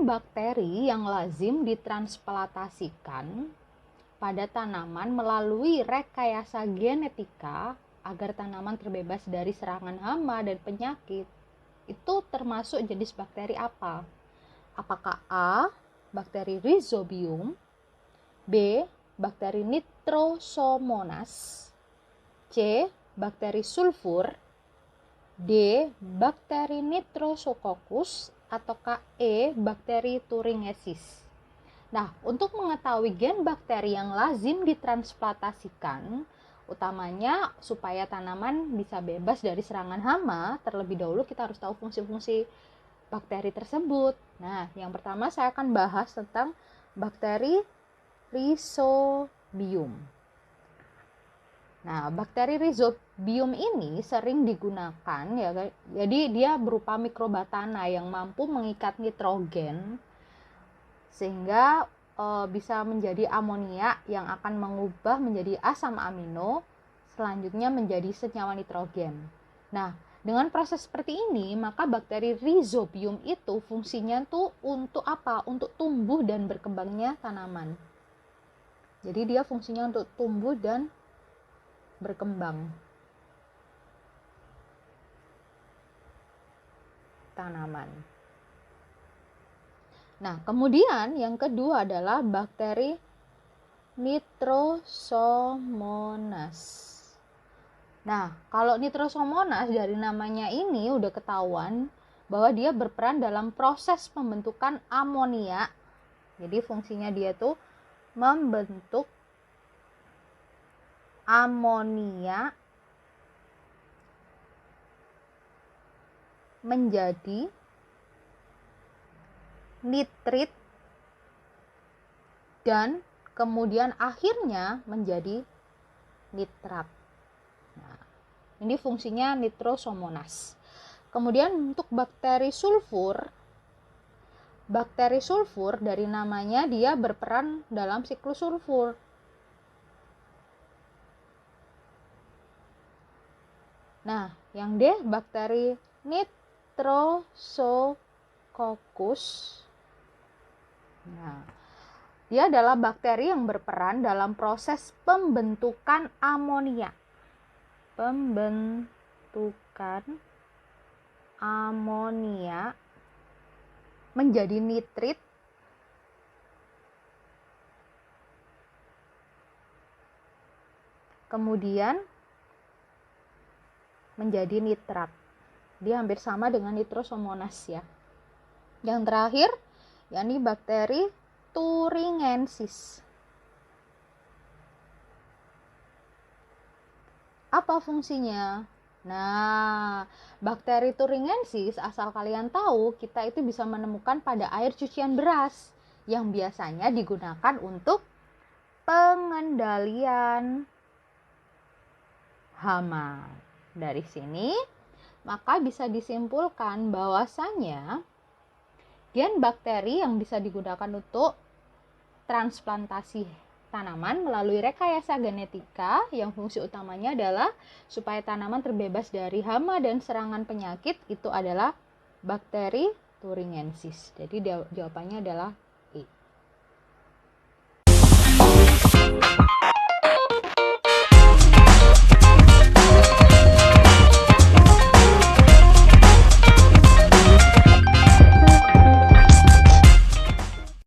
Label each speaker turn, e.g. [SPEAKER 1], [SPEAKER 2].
[SPEAKER 1] bakteri yang lazim ditransplantasikan pada tanaman melalui rekayasa genetika agar tanaman terbebas dari serangan hama dan penyakit, itu termasuk jenis bakteri apa? Apakah A. bakteri Rhizobium, B. bakteri Nitrosomonas, C. bakteri sulfur, D. bakteri Nitrosococcus, ataukah E. bakteri Thuringiensis? Nah, untuk mengetahui gen bakteri yang lazim ditransplantasikan, utamanya supaya tanaman bisa bebas dari serangan hama, terlebih dahulu kita harus tahu fungsi-fungsi bakteri tersebut. Nah, yang pertama saya akan bahas tentang bakteri Rhizobium. Nah, bakteri Rhizobium ini sering digunakan ya, jadi dia berupa mikrobatana yang mampu mengikat nitrogen sehingga bisa menjadi amonia yang akan mengubah menjadi asam amino, selanjutnya menjadi senyawa nitrogen. Nah, dengan proses seperti ini, maka bakteri Rhizobium itu fungsinya tuh untuk apa? Untuk tumbuh dan berkembangnya tanaman. Jadi dia fungsinya untuk tumbuh dan berkembang tanaman. Nah, kemudian yang kedua adalah bakteri Nitrosomonas. Nah, kalau Nitrosomonas dari namanya ini udah ketahuan bahwa dia berperan dalam proses pembentukan amonia. Jadi fungsinya dia tuh membentuk amonia menjadi nitrit dan kemudian akhirnya menjadi nitrat. Nah, ini fungsinya Nitrosomonas. Kemudian untuk bakteri sulfur dari namanya dia berperan dalam siklus sulfur. Nah, yang D bakteri Nitrosococcus. Nah, dia adalah bakteri yang berperan dalam proses pembentukan amonia. Menjadi nitrit kemudian menjadi nitrat. Dia hampir sama dengan Nitrosomonas ya. Yang terakhir, yakni bakteri Thuringiensis. Apa fungsinya? Nah, bakteri Thuringiensis asal kalian tahu, kita itu bisa menemukan pada air cucian beras yang biasanya digunakan untuk pengendalian hama. Dari sini, maka bisa disimpulkan bahwasanya gen bakteri yang bisa digunakan untuk transplantasi tanaman melalui rekayasa genetika yang fungsi utamanya adalah supaya tanaman terbebas dari hama dan serangan penyakit, itu adalah bakteri Thuringiensis. Jadi jawabannya adalah